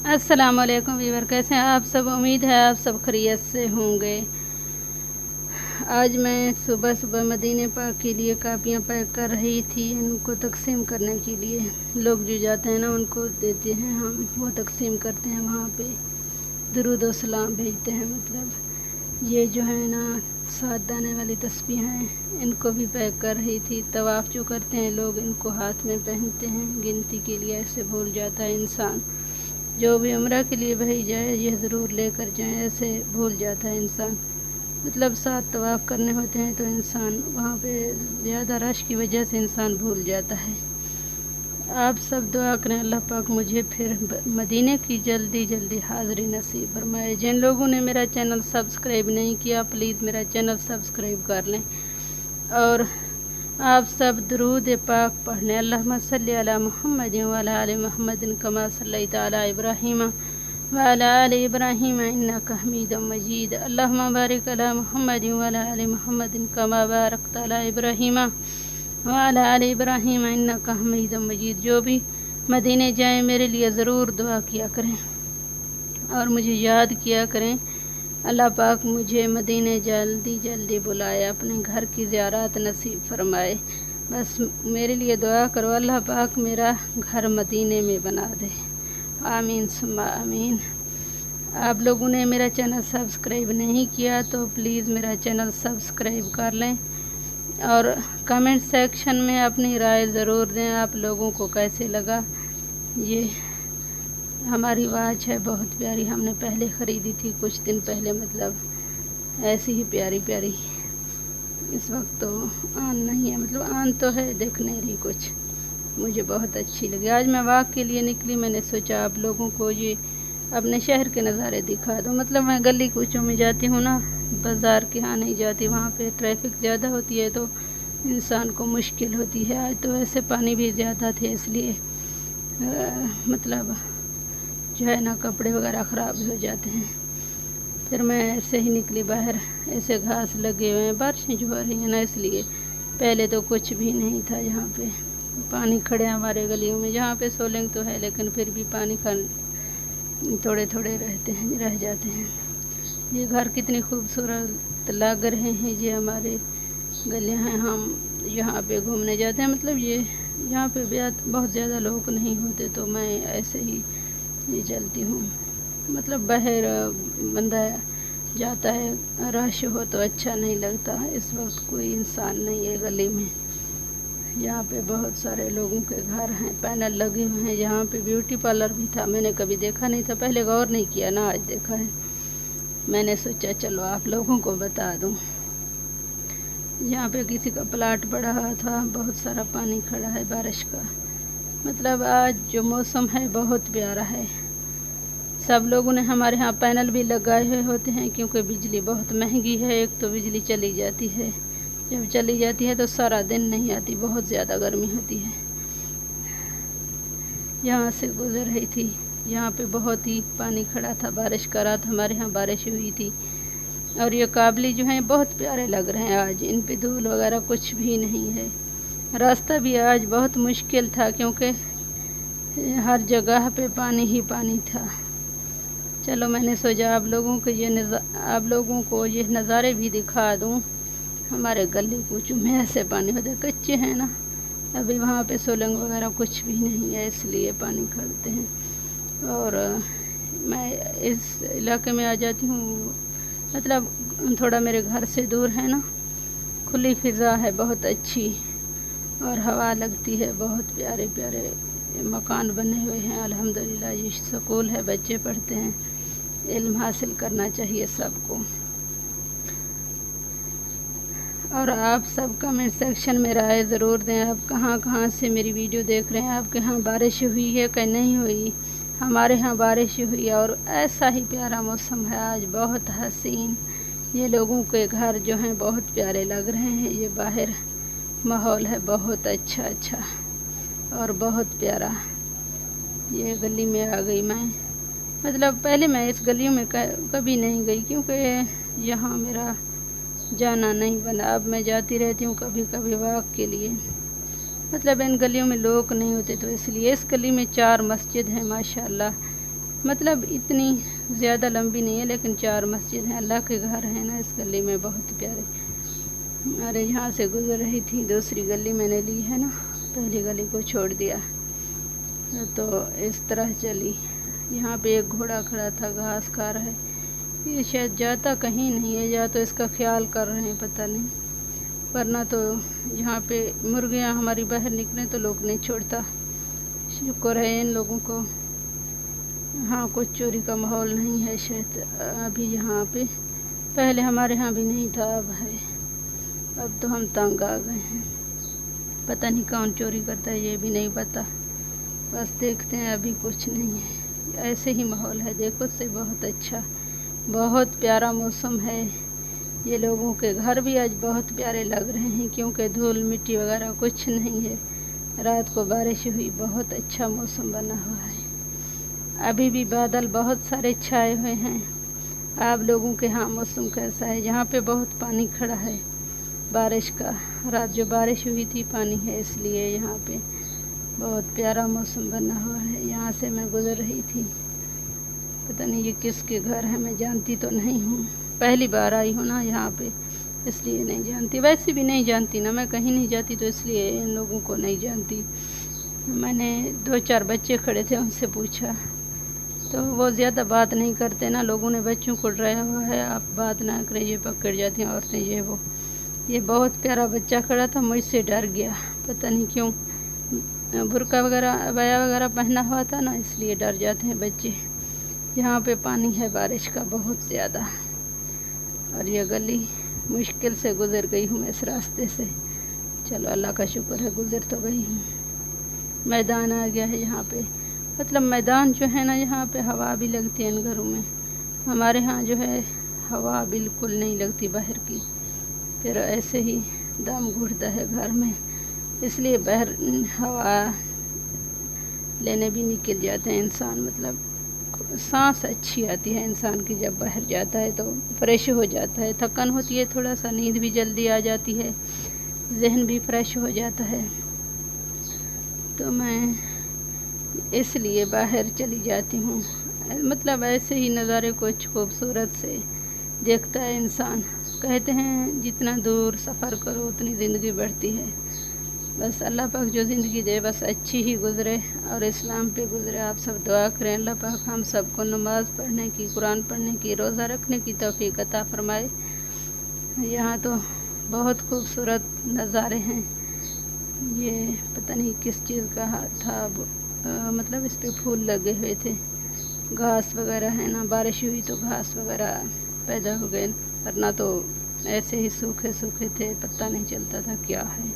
अस्सलाम वालेकुम व्यूअर, कैसे हैं आप सब। उम्मीद है आप सब खैरियत से होंगे। आज मैं सुबह सुबह मदीने पाक के लिए कापियाँ पैक कर रही थी, इनको तकसीम करने के लिए। लोग जो जाते हैं ना उनको देते हैं, हम वो तकसीम करते हैं, वहाँ पे दुरूद व सलाम भेजते हैं। मतलब ये जो है ना 7 दाने वाली तस्बीह हैं, इनको भी पैक कर रही थी। तवाफ़ जो करते हैं लोग इनको हाथ में पहनते हैं गिनती के लिए, ऐसे भूल जाता है इंसान। जो भी उम्रा के लिए भाई जाए यह ज़रूर लेकर जाएं, ऐसे भूल जाता है इंसान। मतलब 7 तवाफ़ करने होते हैं तो इंसान वहाँ पे ज़्यादा रश की वजह से इंसान भूल जाता है। आप सब दुआ करें अल्लाह पाक मुझे फिर मदीने की जल्दी जल्दी हाज़री नसीब फरमाए। जिन लोगों ने मेरा चैनल सब्सक्राइब नहीं किया प्लीज़ मेरा चैनल सब्सक्राइब कर लें। और आप सब दुरूद पाक पढ़ने। अल्लाहुम्मा सल्ली अला मुहम्मद व अला आलि मुहम्मद कमा सल्लैता अला इब्राहीम व अला आलि इब्राहीम इन्नका हमीदुम मजीद। अल्लाहुम्मा बारिक अला मुहम्मद व अला आलि मुहम्मद कमा बारकता अला इब्राहीम व अला आलि इब्राहीम इन्नका हमीदुम मजीद। जो भी मदीने जाएं मेरे लिए ज़रूर दुआ किया करें और मुझे याद किया करें। अल्लाह पाक मुझे मदीने जल्दी जल्दी बुलाए, अपने घर की ज़ियारत नसीब फरमाए। बस मेरे लिए दुआ करो, अल्लाह पाक मेरा घर मदीने में बना दे। आमीन सुम्मा आमीन। आप लोगों ने मेरा चैनल सब्सक्राइब नहीं किया तो प्लीज़ मेरा चैनल सब्सक्राइब कर लें और कमेंट सेक्शन में अपनी राय ज़रूर दें। आप लोगों को कैसे लगा। ये हमारी वाच है बहुत प्यारी, हमने पहले ख़रीदी थी कुछ दिन पहले, मतलब ऐसी ही प्यारी प्यारी। इस वक्त तो आन नहीं है, मतलब आन तो है, देख नहीं रही कुछ। मुझे बहुत अच्छी लगी। आज मैं वॉक के लिए निकली, मैंने सोचा आप लोगों को ये अपने शहर के नज़ारे दिखा दूँ। मतलब मैं गली कूचों में जाती हूँ ना, बाज़ार के यहाँ नहीं जाती, वहाँ पे ट्रैफिक ज़्यादा होती है तो इंसान को मुश्किल होती है। आज तो वैसे पानी भी ज़्यादा थे इसलिए मतलब जो है ना कपड़े वगैरह ख़राब हो जाते हैं। फिर मैं ऐसे ही निकली बाहर, ऐसे घास लगे हुए हैं, बारिशें जो हो रही हैं ना इसलिए। पहले तो कुछ भी नहीं था, यहाँ पे पानी खड़े हमारे गलियों में। जहाँ पे सोलंग तो है लेकिन फिर भी पानी थोड़े थोड़े रह जाते हैं। ये घर कितनी खूबसूरत लग रहे हैं। ये हमारे गलियाँ हैं, हम यहाँ पे घूमने जाते हैं। मतलब ये यहाँ पे बहुत ज़्यादा लोग नहीं होते तो मैं ऐसे ही ये चलती हूँ। मतलब बाहर बंदा जाता है, रश हो तो अच्छा नहीं लगता। इस वक्त कोई इंसान नहीं है गली में। यहाँ पे बहुत सारे लोगों के घर हैं, पैनल लगे हुए हैं। यहाँ पे ब्यूटी पार्लर भी था, मैंने कभी देखा नहीं था, पहले गौर नहीं किया ना, आज देखा है। मैंने सोचा चलो आप लोगों को बता दूँ। यहाँ पे किसी का प्लाट पड़ा हुआ था, बहुत सारा पानी खड़ा है बारिश का। मतलब आज जो मौसम है बहुत प्यारा है। सब लोगों ने हमारे यहाँ पैनल भी लगाए हुए होते हैं क्योंकि बिजली बहुत महंगी है। एक तो बिजली चली जाती है, जब चली जाती है तो सारा दिन नहीं आती, बहुत ज़्यादा गर्मी होती है। यहाँ से गुज़र रही थी, यहाँ पे बहुत ही पानी खड़ा था बारिश का। रात हमारे यहाँ बारिश हुई थी। और ये काबली जो हैं बहुत प्यारे लग रहे हैं आज, इन पे धूल वगैरह कुछ भी नहीं है। रास्ता भी आज बहुत मुश्किल था क्योंकि हर जगह पे पानी ही पानी था। चलो मैंने सोचा आप लोगों को ये नज़ारे भी दिखा दूँ। हमारे गली कूचों में ऐसे पानी होते, कच्चे हैं ना, अभी वहाँ पे सोलंग वगैरह कुछ भी नहीं है इसलिए पानी खड़ते हैं। और मैं इस इलाके में आ जाती हूँ, मतलब थोड़ा मेरे घर से दूर है ना, खुली फ़िज़ा है बहुत अच्छी और हवा लगती है। बहुत प्यारे प्यारे मकान बने हुए हैं अल्हम्दुलिल्लाह। ये स्कूल है, बच्चे पढ़ते हैं, इल्म हासिल करना चाहिए सबको। और आप सब कमेंट सेक्शन में राय ज़रूर दें, आप कहाँ कहाँ से मेरी वीडियो देख रहे हैं। आपके यहाँ बारिश हुई है कि नहीं हुई। हमारे यहाँ बारिश हुई और ऐसा ही प्यारा मौसम है आज, बहुत हसीन। ये लोगों के घर जो हैं बहुत प्यारे लग रहे हैं। ये बाहर माहौल है बहुत अच्छा और बहुत प्यारा। ये गली में आ गई मैं। मतलब पहले मैं इस गलियों में कभी नहीं गई क्योंकि यहाँ मेरा जाना नहीं बना। अब मैं जाती रहती हूँ कभी कभी वॉक के लिए। मतलब इन गलियों में लोग नहीं होते तो इसलिए। इस गली में 4 मस्जिद हैं माशाल्लाह। مطلب اتنی زیادہ لمبی نہیں ہے، لیکن 4 مسجد ہیں، اللہ کے گھر ہیں نا اس گلی میں بہت پیارے۔ ارے یہاں سے گزر رہی تھی، دوسری گلی میں نے لی ہے نا، پہلی گلی کو چھوڑ دیا تو اس طرح چلی۔ یہاں پہ ایک گھوڑا کھڑا تھا، گھاس کھا رہا ہے، یہ شاید جاتا کہیں نہیں ہے، یا تو اس کا خیال کر رہے ہیں پتہ نہیں، ورنہ تو یہاں پہ مرغیاں ہماری باہر نکلیں تو لوگ نہیں چھوڑتا۔ شکر ہے ان لوگوں کو، ہاں کچھ چوری کا ماحول نہیں ہے شاید ابھی یہاں پہ، پہلے ہمارے ہاں بھی نہیں تھا، اب ہے، اب تو ہم تنگ آ گئے ہیں، پتہ نہیں کون چوری کرتا ہے یہ بھی نہیں پتہ، بس دیکھتے ہیں ابھی کچھ نہیں ہے، ایسے ہی ماحول ہے، دیکھو سے بہت اچھا، بہت پیارا موسم ہے، یہ لوگوں کے گھر بھی آج بہت پیارے لگ رہے ہیں کیونکہ دھول مٹی وغیرہ کچھ نہیں ہے، رات کو بارش ہوئی، بہت اچھا موسم بنا ہوا ہے، ابھی بھی بادل بہت سارے چھائے ہوئے ہیں۔ آپ لوگوں کے ہاں موسم کیسا ہے؟ یہاں پہ بہت پانی کھڑا ہے بارش کا، رات جو بارش ہوئی تھی پانی ہے، اس لیے یہاں پہ بہت پیارا موسم بنا ہوا ہے۔ یہاں سے میں گزر رہی تھی، پتہ نہیں یہ کس کے گھر ہے، میں جانتی تو نہیں ہوں، پہلی بار آئی ہوں نا یہاں پہ اس لیے نہیں جانتی، ویسے بھی نہیں جانتی نا، میں کہیں نہیں جاتی تو اس لیے ان لوگوں کو نہیں جانتی۔ میں نے 2-4 بچے کھڑے تھے، ان سے پوچھا تو وہ زیادہ بات نہیں کرتے نا، لوگوں نے بچوں کو ڈرایا ہوا ہے آپ بات نہ کریں، یہ پکڑ جاتی ہیں عورتیں، یہ وہ، یہ بہت پیارا بچہ کھڑا تھا، مجھ سے ڈر گیا، پتہ نہیں کیوں، برقع وغیرہ عبایا وغیرہ پہنا ہوا تھا نا، اس لیے ڈر جاتے ہیں بچے۔ یہاں پہ پانی ہے بارش کا بہت زیادہ، اور یہ گلی مشکل سے گزر گئی ہوں میں اس راستے سے، چلو اللہ کا شکر ہے گزر تو گئی ہوں۔ میدان آ گیا ہے یہاں پہ، مطلب میدان جو ہے نا یہاں پہ ہوا بھی لگتی ہے ان گھروں میں، ہمارے ہاں جو ہے ہوا بالکل نہیں لگتی باہر کی، پھر ایسے ہی دم گھٹتا ہے گھر میں، اس لیے باہر ہوا لینے بھی نکل جاتے ہیں انسان، مطلب سانس اچھی آتی ہے انسان کی جب باہر جاتا ہے تو فریش ہو جاتا ہے، تھکن ہوتی ہے تھوڑا سا، نیند بھی جلدی آ جاتی ہے، ذہن بھی فریش ہو جاتا ہے، تو میں اس لیے باہر چلی جاتی ہوں، مطلب ایسے ہی نظارے کچھ خوبصورت سے دیکھتا ہے انسان، کہتے ہیں جتنا دور سفر کرو اتنی زندگی بڑھتی ہے، بس اللہ پاک جو زندگی دے بس اچھی ہی گزرے اور اسلام پہ گزرے، آپ سب دعا کریں اللہ پاک ہم سب کو نماز پڑھنے کی، قرآن پڑھنے کی، روزہ رکھنے کی توفیق عطا فرمائے۔ یہاں تو بہت خوبصورت نظارے ہیں، یہ پتہ نہیں کس چیز کا تھا، مطلب اس پہ پھول لگے ہوئے تھے، گھاس وغیرہ ہے نا، بارش ہوئی تو گھاس وغیرہ پیدا ہو گئے، ورنہ تو ایسے ہی سوکھے سوکھے تھے، پتہ نہیں چلتا تھا کیا ہے۔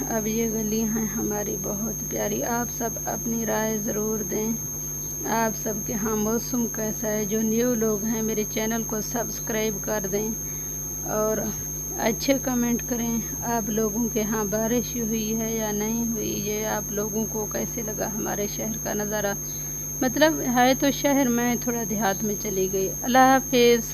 اب یہ گلیاں ہیں ہماری بہت پیاری، آپ سب اپنی رائے ضرور دیں، آپ سب کے ہاں موسم کیسا ہے، جو نیو لوگ ہیں میرے چینل کو سبسکرائب کر دیں اور اچھے کمنٹ کریں، آپ لوگوں کے ہاں بارش ہوئی ہے یا نہیں ہوئی، یہ آپ لوگوں کو کیسے لگا ہمارے شہر کا نظارہ، مطلب ہے تو شہر میں تھوڑا دیہات میں چلی گئی۔ اللہ حافظ۔